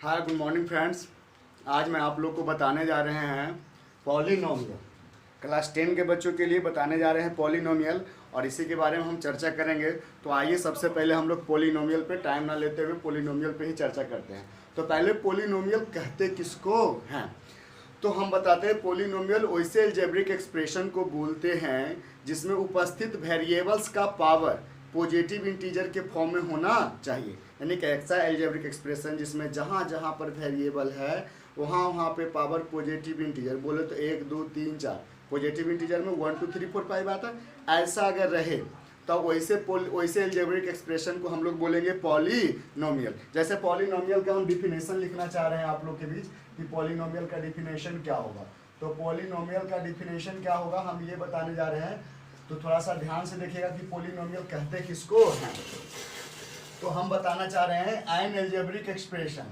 Hi good morning friends. आज मैं आप लोग को बताने जा रहे हैं पॉलिनोमियल। क्लास 10 के बच्चों के लिए बताने जा रहे हैं पॉलिनोमियल और इसी के बारे में हम चर्चा करेंगे। तो आइए सबसे पहले हम लोग पॉलिनोमियल पे टाइम ना लेते हुए पॉलिनोमियल पे ही चर्चा करते हैं। तो पहले पॉलिनोमियल कहते किसको हैं, तो हम बताते हैं पॉलिनोमियल वैसे अलजेब्रिक एक्सप्रेशन को बोलते हैं जिसमें उपस्थित वेरिएबल्स का पावर पॉजिटिव इंटीजर के फॉर्म में होना चाहिए। यानी कि ऐसा अलजेब्रिक एक्सप्रेशन जिसमें जहाँ जहाँ पर वेरिएबल है वहाँ वहाँ पे पावर पॉजिटिव इंटीजर, बोले तो 1 2 3 4 पॉजिटिव इंटीजर में 1 2 3 4 5 आता है। ऐसा अगर रहे तो वैसे अलजेब्रिक एक्सप्रेशन को हम लोग बोलेंगे पॉलिनोमियल। जैसे पॉलिनोमियल का हम डिफिनेशन लिखना चाह रहे हैं आप लोग के बीच कि पॉलिनोमियल का डिफिनेशन क्या होगा। तो पॉलिनोमियल का डिफिनेशन क्या होगा हम ये बताने जा रहे हैं। तो थोड़ा सा ध्यान से देखिएगा कि पॉलिनोमियल कहते किसको हैं। तो हम बताना चाह रहे हैं N algebraic expression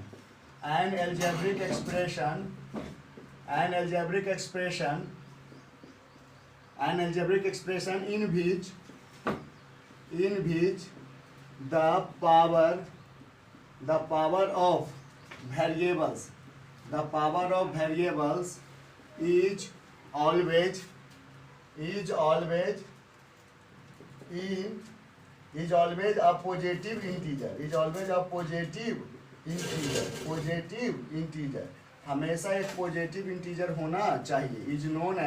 in which the power of variables is always a positive integer, हमेशा एक पॉजिटिव इंटीजर होना चाहिए। Is known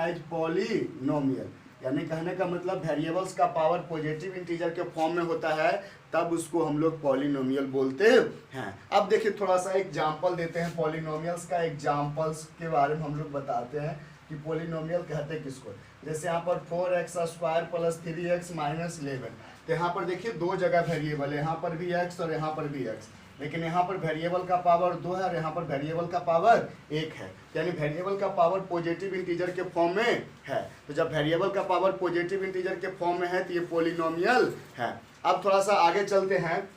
as polynomial. यानी कहने का मतलब वेरिएबल्स का पावर पॉजिटिव इंटीजर के फॉर्म में होता है तब उसको हम लोग पॉलिनोमियल बोलते हैं। अब देखिए थोड़ा सा एग्जांपल देते हैं पॉलिनोमियल्स का। एग्जांपल्स के बारे में हम लोग बताते हैं कि पॉलिनोमियल कहते हैं किसको। जैसे यहाँ पर 4x² + 3x - 11। तो यहाँ पर देखिए दो जगह वेरिएबल है, यहाँ पर भी x और यहाँ पर भी x, लेकिन यहाँ पर वेरिएबल का पावर 2 है और यहाँ पर वेरिएबल का पावर 1 है। यानी वेरिएबल का पावर पॉजिटिव इंटीजर के फॉर्म में है। तो जब वेरिएबल का पावर पॉजिटिव इंटीजर के फॉर्म में है तो ये पॉलिनोमियल है। अब थोड़ा सा आगे चलते हैं।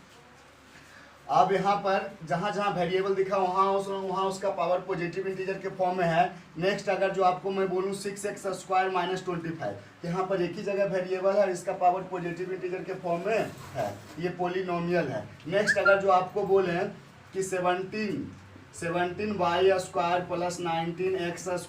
अब यहाँ पर जहाँ जहाँ वेरिएबल दिखा वहाँ उसका पावर पॉजिटिव इंटीजर के फॉर्म में है। नेक्स्ट अगर जो आपको मैं बोलूँ 6x² - 25, यहाँ पर एक ही जगह वेरिएबल है, इसका पावर पॉजिटिव इंटीजर के फॉर्म में है, ये पॉलिनोमियल है। नेक्स्ट अगर जो आपको बोले कि 17y² + 19x² -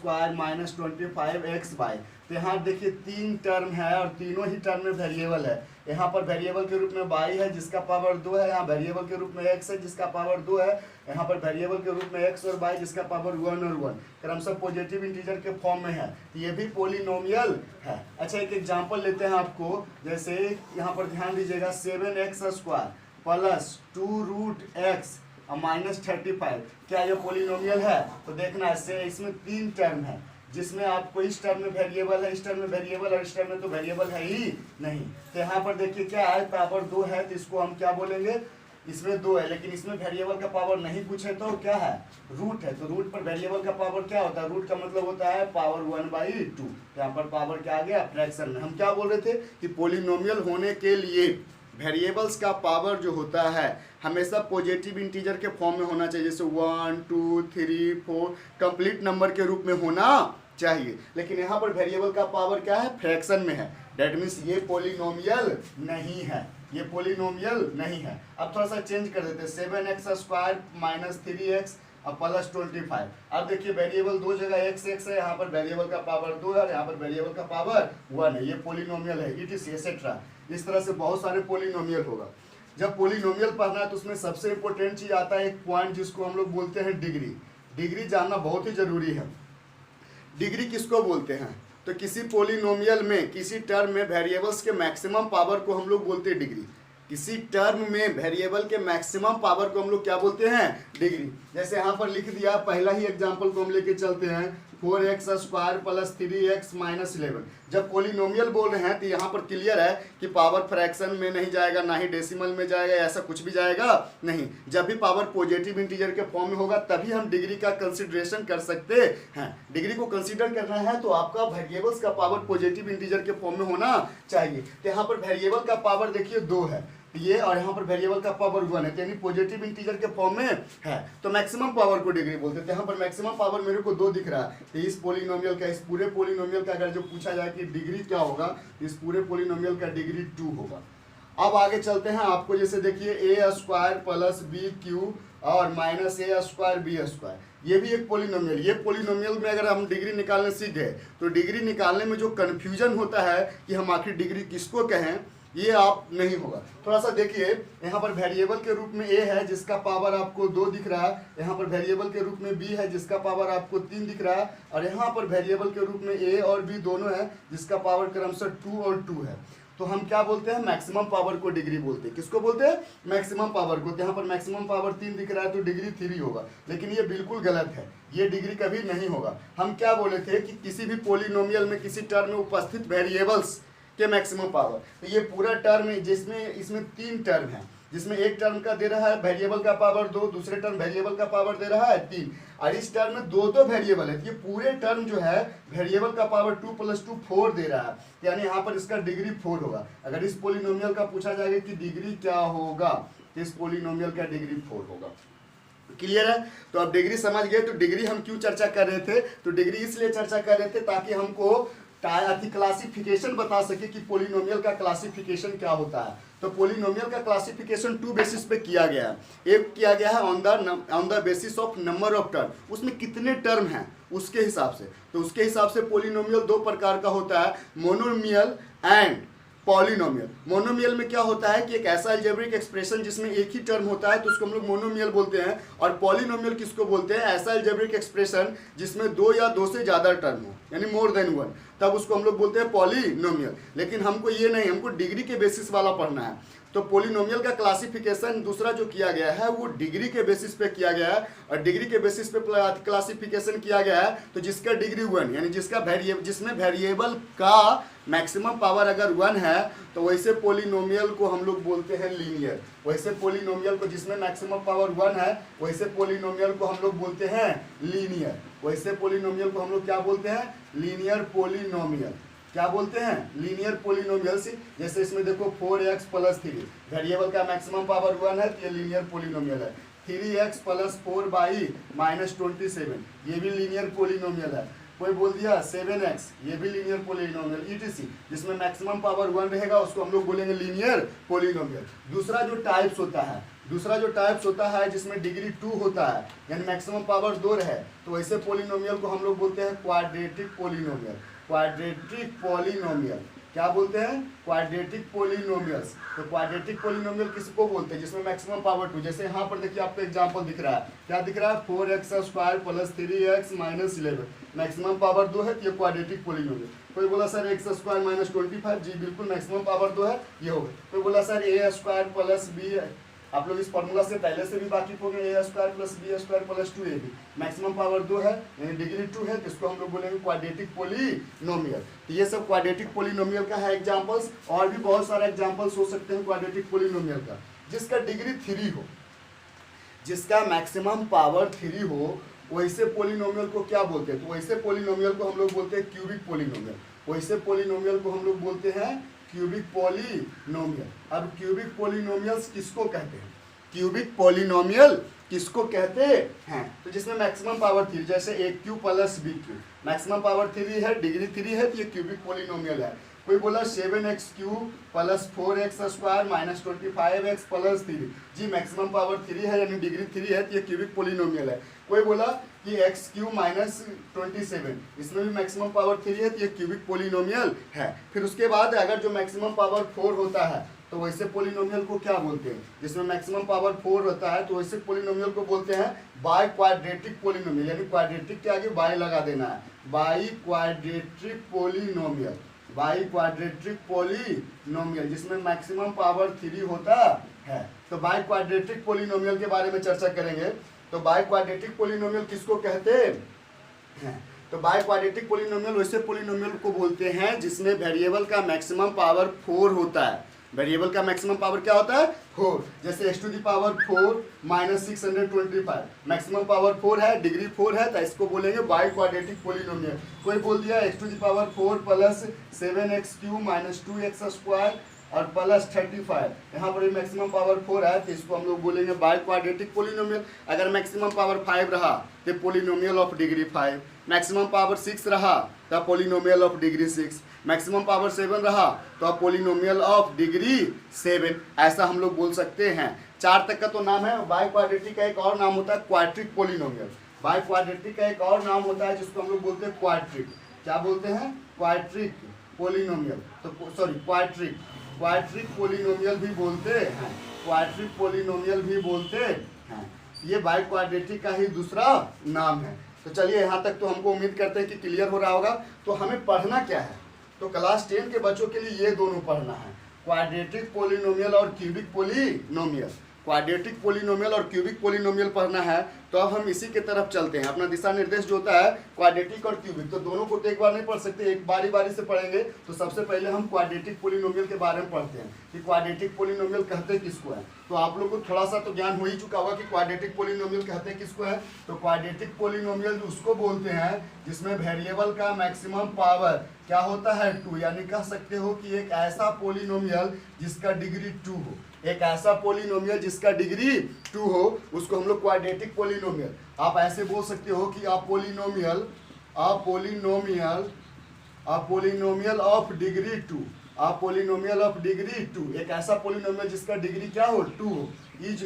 25xy, तो यहाँ देखिए 3 टर्म है और तीनों ही टर्म में वेरिएबल है। यहाँ पर वेरिएबल के रूप में y है जिसका पावर 2 है, यहाँ वेरिएबल के रूप में x है जिसका पावर 2 है, यहाँ पर वेरिएबल के रूप में x और y जिसका पावर 1 और 1, क्रमशः पॉजिटिव इंटीजर के फॉर्म में है। तो ये भी पॉलिनोमियल है। अच्छा एक एग्जांपल लेते हैं आपको। जैसे यहाँ पर ध्यान दीजिएगा 7x² + 2√x - 35, क्या ये पॉलिनोमियल है? तो देखना इसमें 3 टर्म है जिसमें आपको इस टर्म में वेरिएबल है, इस टर्म में वेरिएबल और इस टर्म में तो वेरिएबल है ही नहीं। तो यहाँ पर देखिए क्या है, पावर 2 है तो इसको हम क्या बोलेंगे, इसमें 2 है लेकिन इसमें वेरिएबल का पावर नहीं पूछे तो क्या है, रूट है। तो रूट पर वेरिएबल का पावर क्या होता है, रूट का मतलब होता है पावर 1/2। यहाँ पर पावर क्या आ गया, फ्रैक्शन में। हम क्या बोल रहे थे कि पॉलिनोमियल होने के लिए वेरिएबल्स का पावर जो होता है हमेशा पॉजिटिव इंटीजर के फॉर्म में होना चाहिए। जैसे 1 2 3 4 कंप्लीट नंबर के रूप में होना चाहिए, लेकिन यहाँ पर वेरिएबल का पावर क्या है, फ्रैक्शन में है। डेट मीन्स ये पॉलिनोमियल नहीं है, ये पॉलिनोमियल नहीं है। अब थोड़ा सा चेंज कर देते हैं 7x² - 3x + 25। अब देखिए वेरिएबल दो जगह x है, यहाँ पर वेरिएबल का पावर 2 है और यहाँ पर वेरिएबल का पावर 1 है, ये पॉलिनोमियल है। It is etcetera. इस तरह से बहुत सारे पॉलिनोमियल होगा। जब पॉलिनोमियल पढ़ना है तो उसमें सबसे इंपॉर्टेंट चीज आता है एक पॉइंट जिसको हम लोग बोलते हैं डिग्री। डिग्री जानना बहुत ही जरूरी है। डिग्री किसको बोलते हैं, तो किसी पॉलिनोमियल में किसी टर्म में वेरिएबल्स के मैक्सिमम पावर को हम लोग बोलते हैं डिग्री। किसी टर्म में वेरिएबल के मैक्सिमम पावर को हम लोग क्या बोलते हैं, डिग्री। जैसे यहाँ पर लिख दिया, पहला ही एग्जांपल को हम लेके चलते हैं 4x² + 3x - 11। जब पॉलिनोमियल बोल रहे हैं तो यहाँ पर क्लियर है कि पावर फ्रैक्शन में नहीं जाएगा, ना ही डेसिमल में जाएगा, ऐसा कुछ भी जाएगा नहीं। जब भी पावर पॉजिटिव इंटीजर के फॉर्म में होगा तभी हम डिग्री का कंसिडरेशन कर सकते हैं। डिग्री को कंसिडर करना है तो आपका वेरिएबल्स का पावर पॉजिटिव इंटीजर के फॉर्म में होना चाहिए। तो यहाँ पर वेरिएबल का पावर देखिए 2 है ये, और यहाँ पर वेरिएबल का पावर 1 है, यानी पॉजिटिव इंटीजर के फॉर्म में है। तो मैक्सिमम पावर को डिग्री बोलते हैं। यहाँ पर मैक्सिमम पावर मेरे को 2 दिख रहा है। तो इस पॉलिनोमियल का, इस पूरे पॉलिनोमियल का अगर जो पूछा जाए कि डिग्री क्या होगा, इस पूरे पॉलिनोमियल का डिग्री 2 होगा। अब आगे चलते हैं, आपको जैसे देखिए ए स्क्वायर प्लस बी क्यू और माइनस ए स्क्वायर बी स्क्वायर, ये भी एक पोलिनोमियल। ये पोलिनोमियल में अगर हम डिग्री निकालने सीख गए तो डिग्री निकालने में जो कन्फ्यूजन होता है कि हम आखिर डिग्री किसको कहें, ये आप नहीं होगा। थोड़ा सा देखिए, यहाँ पर वेरिएबल के रूप में ए है जिसका पावर आपको 2 दिख रहा है, यहाँ पर वेरिएबल के रूप में बी है जिसका पावर आपको 3 दिख रहा है, और यहाँ पर वेरिएबल के रूप में ए और बी दोनों है जिसका पावर क्रमशः 2 और 2 है। तो हम क्या बोलते हैं, मैक्सिमम पावर को डिग्री बोलते हैं। किसको बोलते हैं, मैक्सिमम पावर को। तो यहाँ पर मैक्सिमम पावर 3 दिख रहा है तो डिग्री 3 होगा, लेकिन ये बिल्कुल गलत है, ये डिग्री कभी नहीं होगा। हम क्या बोले थे कि किसी भी पोलिनोमियल में किसी टर्म में उपस्थित वेरिएबल्स के मैक्सिमम पावर, तो ये पूरा टर्म है जिसमें इसमें 3 टर्म है, जिसमें एक टर्म का दे रहा है वेरिएबल का पावर 2, दूसरे टर्म वेरिएबल का पावर दे रहा है 3, और इस टर्म में 2 वेरिएबल है। ये पूरे टर्म जो है वेरिएबल का पावर 2 + 2 4 दे रहा है, यानी यहाँ पर इसका डिग्री 4 होगा। अगर इस पोलिनोमियल का पूछा जाएगा कि डिग्री क्या होगा, तो इस पोलिनोमियल का डिग्री 4 होगा। क्लियर है? तो अब डिग्री समझ गए। तो डिग्री हम क्यों चर्चा कर रहे थे, तो डिग्री इसलिए चर्चा कर रहे थे ताकि हमको क्लासिफिकेशन बता सके कि पोलिनोमियल का क्लासिफिकेशन क्या होता है। तो पोलिनोमियल का क्लासिफिकेशन 2 बेसिस पे किया गया है। एक किया गया है on the basis of number of term, उसमें कितने टर्म हैं उसके हिसाब से। तो उसके हिसाब से पोलिनोमियल 2 प्रकार का होता है, मोनोमियल एंड पॉलिनोमियल। मोनोमियल में क्या होता है कि एक ऐसा अलजेब्रिक एक्सप्रेशन जिसमें एक ही टर्म होता है तो उसको हम लोग मोनोमियल बोलते हैं। और पॉलिनोमियल किसको बोलते हैं, ऐसा अलजेब्रिक एक्सप्रेशन जिसमें 2 या 2 से ज़्यादा टर्म हो, यानी मोर देन 1, तब उसको हम लोग बोलते हैं पॉलिनोमियल। लेकिन हमको ये नहीं, हमको डिग्री के बेसिस वाला पढ़ना है। तो पोलिनोमियल का क्लासिफिकेशन दूसरा जो किया गया है वो डिग्री के बेसिस पे किया गया है, और डिग्री के बेसिस पे क्लासिफिकेशन किया गया है। तो जिसका डिग्री 1, यानी जिसमें वेरिएबल का मैक्सिमम पावर अगर 1 है, तो वैसे पोलिनोमियल को हम लोग बोलते हैं लीनियर। वैसे पोलिनोमियल को जिसमें मैक्सिमम पावर 1 है, वैसे पोलिनोमियल को हम लोग बोलते हैं लीनियर। वैसे पोलिनोमियल को हम लोग क्या बोलते हैं, लीनियर पोलिनोमियल। क्या बोलते हैं, लीनियर पोलिनोमियल। से जैसे इसमें देखो 4x + 3, वेरिएबल का मैक्सिमम पावर 1 है तो ये लीनियर पोलिनोमियल है। 3x + 4y - 27, ये भी लीनियर पोलिनोमियल है। कोई बोल दिया 7x, ये भी लीनियर पोलिनोमियल, ईटीसी। जिसमें मैक्सिमम पावर 1 रहेगा उसको हम लोग बोलेंगे लीनियर पोलिनोमियल। दूसरा जो टाइप्स होता है जिसमें डिग्री 2 होता है, यानी मैक्सिमम पावर 2 रहे, तो वैसे पोलिनोमियल को हम लोग बोलते हैं क्वाड्रेटिक पोलिनोमियल। क्वाड्रेटिक पोलिनोमियल क्या बोलते हैं, क्वाड्रेटिक पोलिनोमियल्स। तो क्वाड्रेटिक पोलिनोमियल किसको बोलते हैं, जिसमें मैक्सिमम पावर 2। जैसे यहाँ पर देखिए आपको एग्जांपल दिख रहा है, क्या दिख रहा है, 4x² + 3x - 11, मैक्सिमम पावर 2 है तो ये क्वाड्रेटिक पोलिनोमियल। कोई बोला सर x² - 25, जी बिल्कुल मैक्सिमम पावर 2 है, ये हो गया। कोई बोला सर a² + b, आप लोग इस फॉर्मूला से पहले से भी वाकिफ हो गए, a² + b² + 2ab, maximum power 2 है यानी डिग्री 2 है, तो इसको हम लोग बोलेंगे क्वाड्रेटिक पोलिनोमियल। तो ये सब क्वाड्रेटिक पोलिनोमियल का है एग्जांपल्स, और भी बहुत सारे एग्जांपल्स हो सकते हैं क्वाड्रेटिक पोलिनोमियल का। जिसका डिग्री 3 हो, जिसका मैक्सिमम पावर 3 हो, वैसे पोलिनोमियल को क्या बोलते हैं, तो वैसे पोलिनोमियल को हम लोग बोलते हैं क्यूबिक पोलिनोमियल। वैसे पोलिनोमियल को हम लोग बोलते हैं क्यूबिक पोलिनोमियल। अब क्यूबिक पोलिनोमियल्स किसको कहते हैं, क्यूबिक पोलिनोमियल किसको कहते हैं, तो जिसमें मैक्सिमम पावर 3, जैसे a³ + b³, मैक्सिमम पावर 3 है, डिग्री 3 है, तो ये क्यूबिक पोलिनोमियल है। कोई बोला 7x³ + 4x² - 25x + 3, जी मैक्सिमम पावर 3 है यानी डिग्री 3 है, तो ये क्यूबिक पोलिनोमियल है। कोई बोला कि x³ - 27, इसमें भी मैक्सिमम पावर 3 है, तो ये क्यूबिक पोलिनोमियल है। फिर उसके बाद अगर जो मैक्सिमम पावर 4 होता है, तो वैसे पोलिनोमियल को क्या बोलते हैं, जिसमें मैक्सिमम पावर 4 होता है, तो वैसे पोलिनोमियल को बोलते हैं बाई क्वाड्रेटिक पोलिनोमियल, यानी क्वाड्रेटिक के आगे बाई लगा देना है, by quadratic polynomial. By quadratic polynomial जिसमें मैक्सिमम पावर 3 होता है। तो बाई क्वाड्रेटिक पोलिनोमियल के बारे में चर्चा करेंगे। तो बाई क्वाड्रेटिक पोलिनोमियल किसको कहते हैं, तो बाई क्वाड्रेटिक पोलिनोमियल वैसे पोलिनोमियल को बोलते हैं जिसमें वेरिएबल का मैक्सिमम पावर 4 होता है। वेरिएबल का मैक्सिमम पावर क्या होता है, 4। जैसे x⁴ - 625, मैक्सिमम पावर 4 है, डिग्री 4 है, तो इसको बोलेंगे बाई क्वाड्रेटिक पोलिनोमियल। कोई बोल दिया x⁴ + 7x³ - 2x² और +35, यहाँ पर मैक्सिमम पावर 4 है, तो इसको हम लोग बोलेंगे बाई क्वाड्रेटिक पोलिनोमियल। अगर मैक्सिमम पावर 5 रहा तो polynomial of degree 5, maximum power 6 रहा तो polynomial of degree 6, maximum power 7 रहा तो पॉलिनोमियल ऑफ डिग्री 7, ऐसा हम लोग बोल सकते हैं। 4 तक का तो नाम है। बाई क्वाड्रेटिक का एक और नाम होता है क्वाड्रिक पॉलिनोमियल। बाई क्वाड्रेटिक का एक और नाम होता है जिसको हम लोग बोलते हैं क्वाड्रिक। क्या बोलते हैं? Quadric polynomial. तो सॉरी क्वाड्रिक, क्वाड्रिक पॉलिनोमियल भी बोलते हैं, क्वाड्रिक पॉलिनोमियल भी बोलते हैं। ये बाई क्वाड्रेटिक का ही दूसरा नाम है। तो चलिए यहाँ तक तो हमको उम्मीद करते हैं कि क्लियर हो रहा होगा। तो हमें पढ़ना क्या है? तो क्लास 10 के बच्चों के लिए ये दोनों पढ़ना है, क्वाड्रेटिक पॉलिनोमियल और क्यूबिक पॉलिनोमियल। क्वाड्रेटिक पॉलिनोमियल और क्यूबिक पॉलिनोमियल पढ़ना है। तो अब हम इसी के तरफ चलते हैं। अपना दिशा निर्देश जो होता है क्वाड्रेटिक और क्यूबिक, तो दोनों को तो एक बार नहीं पढ़ सकते, एक बारी बारी से पढ़ेंगे। तो सबसे पहले हम क्वाड्रेटिक पॉलिनोमियल के बारे में पढ़ते हैं कि क्वाड्रेटिक पॉलिनोमियल कहते किसको है। तो आप लोग को थोड़ा सा तो ज्ञान हो ही चुका होगा कि क्वाड्रेटिक पॉलिनोमियल कहते किसको है। तो क्वाड्रेटिक पॉलिनोमियल उसको बोलते हैं जिसमें वेरिएबल का मैक्सिमम पावर क्या होता है? 2, यानी कह सकते हो कि एक ऐसा पॉलिनोमियल जिसका डिग्री 2 हो, एक ऐसा पॉलिनोमियल जिसका डिग्री 2 हो, उसको हम लोग क्वाड्रेटिक पॉलिनोमियल। आप ऐसे बोल सकते हो कि polynomial of degree 2, polynomial of degree 2, एक ऐसा पॉलिनोमियल जिसका डिग्री क्या हो? 2 हो, is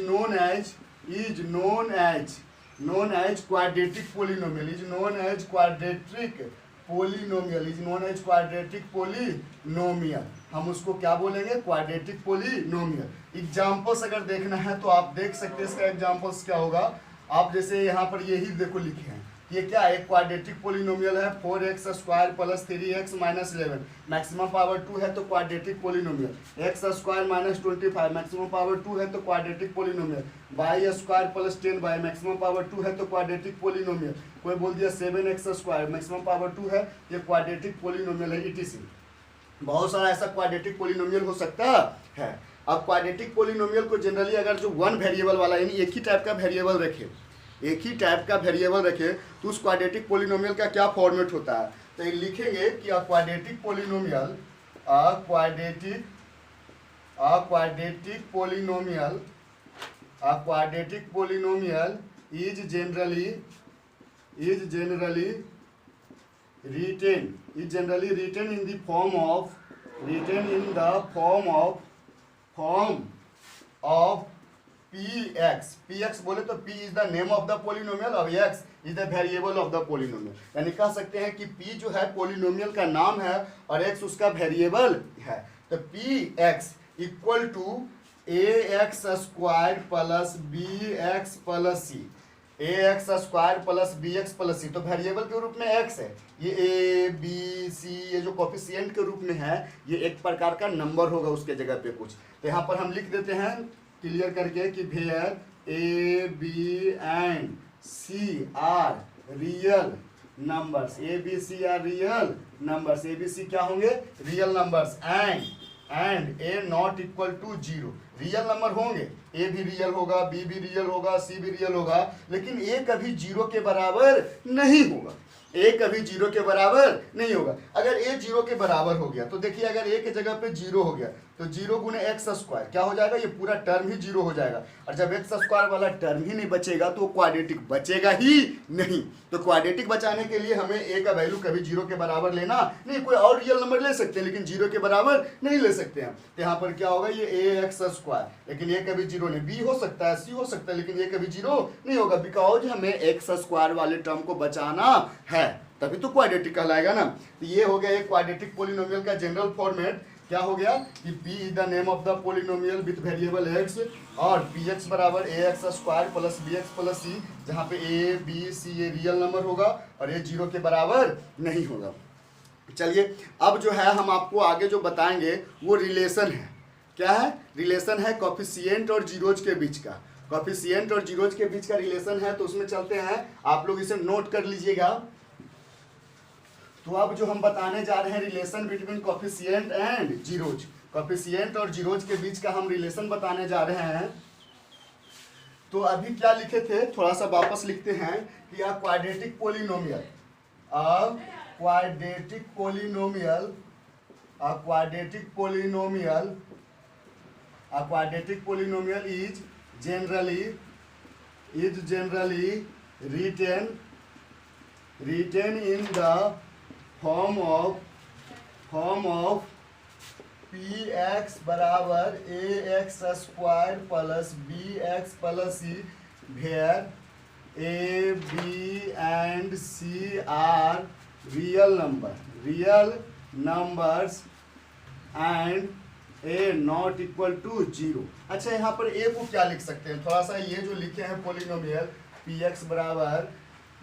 known as quadratic polynomial, is known as quadratic polynomial. हम उसको क्या बोलेंगे? Quadratic polynomial. एग्जांपल्स अगर देखना है तो आप देख सकते हैं इसका एग्जांपल्स क्या होगा। आप जैसे यहाँ पर यही देखो लिखे हैं, ये क्या है? एक क्वाड्रेटिक पॉलिनोमियल है 4x² + 3x - 11, मैक्सिमम पावर 2 है तो quadratic polynomial. x² - 25 maximum power 2 है तो quadratic polynomial. y² + 10y maximum power 2 है तो क्वाड्रेटिक पॉलिनोमियल। कोई बोल दिया 7x² मैक्सिमम पावर 2 है, ये क्वाड्रेटिक पॉलिनोमियल है, etc। बहुत सारा ऐसा क्वाड्रेटिक पॉलिनोमियल हो सकता है। अब क्वाड्रेटिक पॉलिनोमियल को जनरली अगर जो वन वेरिएबल वाला यानी एक ही टाइप का वेरिएबल रखे तो उस क्वाड्रेटिक पॉलिनोमियल का क्या फॉर्मेट होता है? तो ये लिखेंगे कि quadratic polynomial is generally written in the form of px बोले तो p is the name of the polynomial और x is the variable of the polynomial। यानी कह सकते हैं कि p जो है पोलिनोमियल का नाम है और x उसका वेरिएबल है। तो px equal to ax² + bx + c, ax² + bx + c। तो वेरिएबल के रूप में x है, ये a b c ये जो कोफिशिएंट के रूप में है, ये एक प्रकार का नंबर होगा उसके जगह पे कुछ। तो यहाँ पर हम लिख देते हैं क्लियर करके कि where a b and c are real numbers, a b c are real numbers, a b c क्या होंगे? Real numbers. And a not equal to 0, real number होंगे, a भी रियल होगा, b भी रियल होगा, c भी real होगा, लेकिन a कभी 0 के बराबर नहीं होगा, a कभी 0 के बराबर नहीं होगा। अगर a 0 के बराबर हो गया तो देखिए अगर a के जगह पे 0 हो गया तो 0 × x² क्या हो जाएगा? ये पूरा टर्म ही 0 हो जाएगा। और जब x² वाला टर्म ही नहीं बचेगा तो क्वाड्रेटिक बचेगा ही नहीं। तो क्वाड्रेटिक बचाने के लिए हमें a का वैल्यू कभी 0 के बराबर लेना नहीं, कोई और रियल नंबर ले सकते हैं लेकिन 0 के बराबर नहीं ले सकते हैं। तो यहाँ पर क्या होगा? ये ax², लेकिन a कभी 0 नहीं, b हो सकता है, c हो सकता है, लेकिन a कभी 0 नहीं होगा, बिकॉज हमें x² वाले टर्म को बचाना है, तभी तो क्वाड्रेटिक कहलाएगा ना। तो ये हो गया एक क्वाड्रेटिक पॉलिनोमियल का जनरल फॉर्मेट। क्या हो गया कि p is the name of the polynomial with variable x और px बराबर ax² + bx + c, जहाँ पे a b c ये रियल नंबर होगा और ये 0 के बराबर नहीं होगा। चलिए अब जो है हम आपको आगे जो बताएंगे वो रिलेशन है। क्या है? रिलेशन है कोफिशिएंट और जीरोज के बीच का। कोफिशिएंट और जीरोज के बीच का रिलेशन है, तो उसमें चलते हैं, आप लोग इसे नोट कर लीजिएगा। तो अब जो हम बताने जा रहे हैं relation between coefficient and zeros, coefficient और जीरोज के बीच का हम रिलेशन बताने जा रहे हैं। तो अभी क्या लिखे थे, थोड़ा सा वापस लिखते हैं कि quadratic polynomial, quadratic polynomial is generally written written in the form of P X बराबर A X square plus B X plus C where A B and C are real numbers and A not equal to zero. अच्छा, यहाँ पर ए को क्या लिख सकते हैं, थोड़ा सा ये जो लिखे हैं पोलिनोमियल पी एक्स बराबर,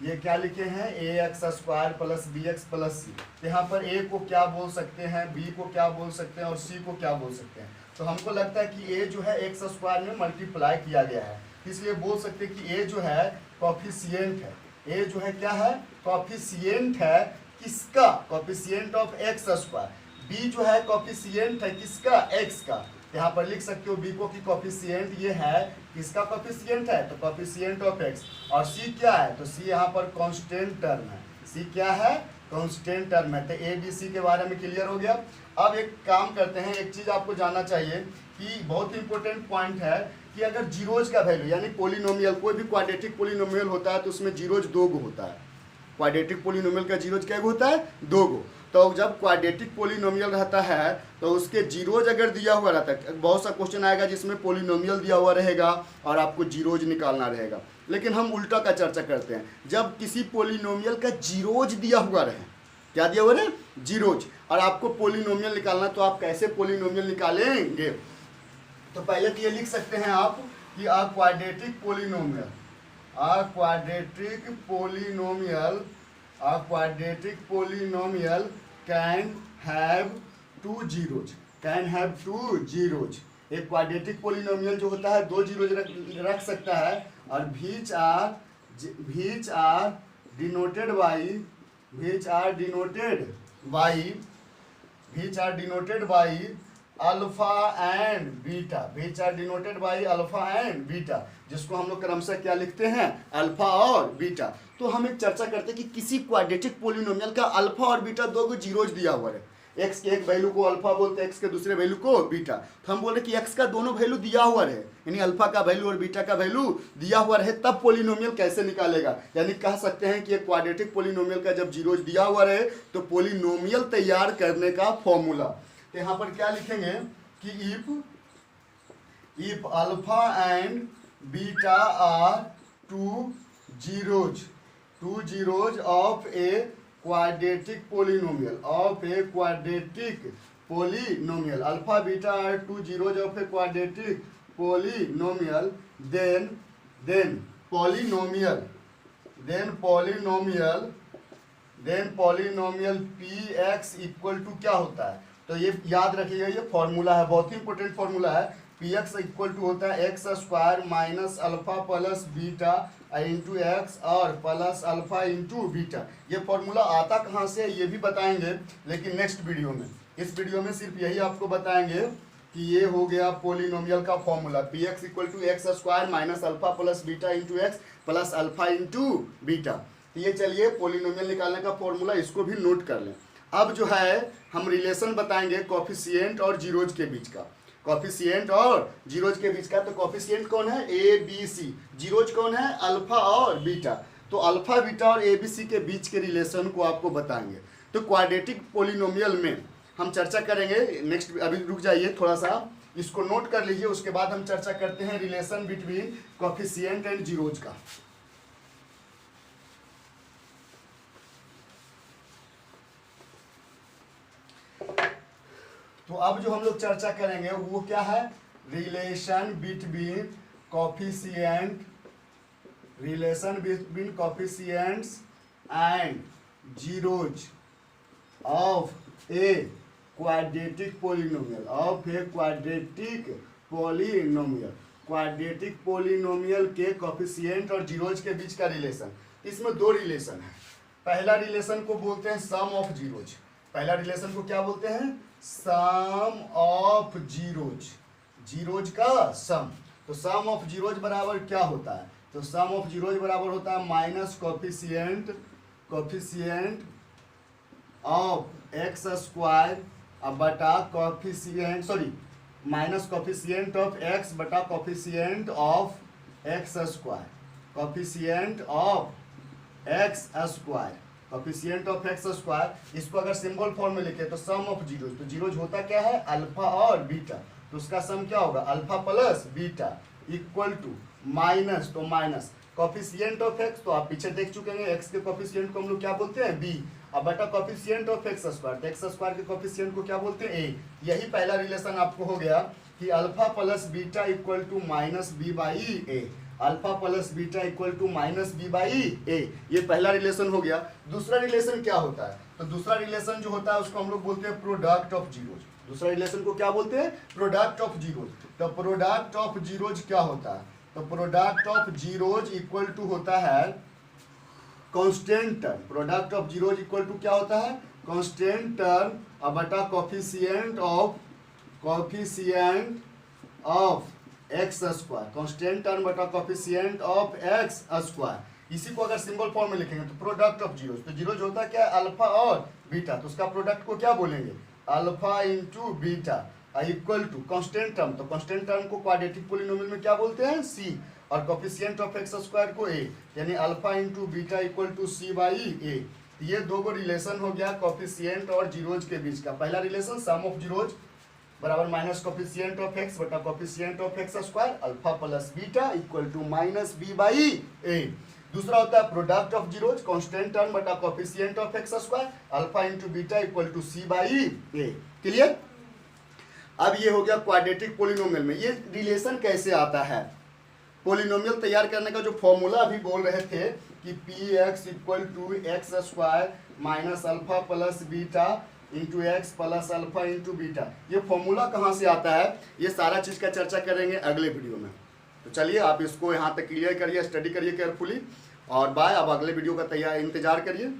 ये क्या लिखे हैं A X square plus B X plus C. यहाँ पर ए को क्या बोल सकते हैं, बी को क्या बोल सकते हैं और सी को क्या बोल सकते हैं। तो हमको लगता है कि ए जो है एक्स स्क्वायर में मल्टीप्लाई किया गया है, इसलिए बोल सकते हैं कि ए जो है कॉफिशिएंट है। ए जो है क्या है, कॉफिशिएंट है किसका, coefficient of x square. B जो है कॉफिशिएंट है किसका, एक्स का। यहाँ पर लिख सकते हो बी को कि कॉफिशिएंट ये है किसका, कॉफिशिएंट है तो कॉफिशिएंट ऑफ एक्स। और सी क्या है, तो सी यहाँ पर कांस्टेंट टर्म है। सी क्या है, कांस्टेंट टर्म है। तो ए बी सी के बारे में क्लियर हो गया। अब एक काम करते हैं, एक चीज आपको जानना चाहिए कि बहुत इंपॉर्टेंट पॉइंट है कि अगर जीरोज का वैल्यू यानी पोलिनोमियल, कोई भी क्वाड्रेटिक पोलिनोमियल होता है तो उसमें जीरोज दो गो होता है। क्वाड्रेटिक पोलिनोमियल का जीरोज क्या होता है, दो गो। तो जब क्वाड्रेटिक पोलिनोमियल रहता है तो उसके जीरोज अगर दिया हुआ रहता है, बहुत सा क्वेश्चन आएगा जिसमें पोलिनोमियल दिया हुआ रहेगा और आपको जीरोज निकालना रहेगा। लेकिन हम उल्टा का चर्चा करते हैं, जब किसी पोलिनोमियल का जीरोज दिया हुआ रहे, क्या दिया हुआ रहे, जीरोज, और आपको पोलिनोमियल निकालना, तो आप कैसे पोलिनोमियल निकालेंगे। तो पहले तो ये लिख सकते हैं आप कि a quadratic polynomial can have two zeros. एक क्वाड्रेटिक पोलिनोमियल जो होता है दो जीरोज रख सकता है, और which are denoted by alpha and beta, जिसको हम लोग क्रमशः क्या लिखते हैं, अल्फा और बीटा। तो हम एक चर्चा करते हैं कि किसी क्वाड्रेटिक पोलिनोमियल का अल्फा और बीटा दो को जीरोज दिया हुआ है। एक्स के एक वैल्यू को अल्फा बोलते हैं, एक्स के दूसरे वैल्यू को बीटा। तो हम बोल रहे कि एक्स का दोनों वैल्यू दिया हुआ रहे, यानी अल्फा का वैल्यू और बीटा का वैल्यू दिया हुआ रहे, तब पोलिनोमियल कैसे निकालेगा। यानी कह सकते हैं कि एक क्वाड्रेटिक पोलिनोमियल का जब जीरोज दिया हुआ रहे तो पोलिनोमियल तैयार करने का फॉर्मूला। तो यहाँ पर क्या लिखेंगे कि if alpha and beta are two zeros of a quadratic polynomial, alpha beta are two zeros of a quadratic polynomial, then polynomial p x equal to क्या होता है। तो ये याद रखिएगा, ये फॉर्मूला है, बहुत ही इंपॉर्टेंट फॉर्मूला है। पी एक्स इक्वल टू होता है x square minus alpha plus beta into x और प्लस अल्फा इंटू बीटा। ये फॉर्मूला आता कहाँ से ये भी बताएंगे, लेकिन नेक्स्ट वीडियो में। इस वीडियो में सिर्फ यही आपको बताएंगे कि ये हो गया पोलिनोमियल का formula, p x equal to x square minus alpha plus beta into x plus alpha into beta. तो ये चलिए पोलिनोमियल निकालने का फॉर्मूला, इसको भी नोट कर लें। अब जो है हम रिलेशन बताएंगे कॉफिशिएंट और जीरोज के बीच का, कॉफिशिएंट और जीरोज के बीच का। तो कॉफिशिएंट कौन है, ए बी सी, जीरोज कौन है, अल्फा और बीटा। तो अल्फा बीटा और ए बी सी के बीच के रिलेशन को आपको बताएंगे। तो क्वाड्रेटिक पोलिनोमियल में हम चर्चा करेंगे नेक्स्ट, अभी रुक जाइए थोड़ा सा, इसको नोट कर लीजिए, उसके बाद हम चर्चा करते हैं relation between coefficient and zeros का। तो अब जो हम लोग चर्चा करेंगे वो क्या है, relation between coefficients and zeros of a quadratic polynomial के कोफिशिएंट और जीरोज के बीच का रिलेशन। इसमें दो रिलेशन है। पहला रिलेशन को बोलते हैं सम ऑफ जीरोज। पहला रिलेशन को क्या बोलते हैं, सम ऑफ जीरोज का सम। तो सम ऑफ जीरोज बराबर क्या होता है, तो सम ऑफ जीरोज बराबर होता है minus coefficient of x square बटा माइनस कोफिशिएंट ऑफ एक्स बटा coefficient of x square, coefficient of x square, इसको अगर सिंबल फॉर्म में लिखे तो सम ऑफ जीरोज, तो जीरोज होता क्या है अल्फा और बीटा, तो उसका सम क्या होगा alpha plus beta equal to minus, तो माइनस कोफिशिएंट ऑफ एक्स, तो आप पीछे देख चुके हैं एक्स के कोफिशिएंट को हम लोग क्या बोलते हैं बी, अब बेटा कोफिशिएंट ऑफ एक्स स्क्वायर, तो एक्स स्क्वायर के कोफिशिएंट को क्या बोलते हैं ए। यही पहला रिलेशन आपको हो गया कि alpha plus beta equal to minus B by A, alpha plus beta equal to minus B by A, ये पहला रिलेशन हो गया। दूसरा रिलेशन क्या होता है, तो दूसरा रिलेशन जो होता है उसको हम लोग बोलते हैं प्रोडक्ट ऑफ जीरोज, दूसरा रिलेशन को क्या बोलते हैं प्रोडक्ट ऑफ जीरोज। तो प्रोडक्ट ऑफ जीरोज क्या होता है, तो product of zeros equal to होता है constant term, product of zeros equal to क्या होता है कांस्टेंट टर्म अब बटा coefficient of x square, constant term बटा कोफिशिएंट ऑफ एक्स स्क्वायर। इसी को अगर सिंबल फॉर्म में लिखेंगे तो प्रोडक्ट ऑफ जीरोज, तो जीरोज होता है क्या अल्फा और बीटा, तो उसका प्रोडक्ट को क्या बोलेंगे alpha into beta equal to constant term, तो कांस्टेंट टर्म को क्वाड्रेटिक पोलिनोमियल में क्या बोलते हैं सी, और कोफिशिएंट ऑफ एक्स स्क्वायर को ए, यानी alpha into beta equal to C by A. ये दो गो रिलेशन हो गया कोफिशिएंट और जीरोज के बीच का। पहला रिलेशन सम ऑफ जीरोज बराबर माइनस कोफिशिएंट ऑफ एक्स बटा coefficient of x square alpha plus beta equal to minus B by A. दूसरा होता है product of zeros constant term बटा coefficient of x square alpha into beta equal to C by A. Clear. अब ये हो गया quadratic polynomial में। ये रिलेशन कैसे आता है, पोलिनोमियल तैयार करने का जो फॉर्मूला अभी बोल रहे थे कि p x equal to x square minus alpha plus beta into x plus alpha into beta, ये फॉर्मूला कहाँ से आता है, ये सारा चीज़ का चर्चा करेंगे अगले वीडियो में। तो चलिए आप इसको यहाँ तक क्लियर करिए, स्टडी करिए केयरफुली, और बाय। अब अगले वीडियो का इंतजार करिए।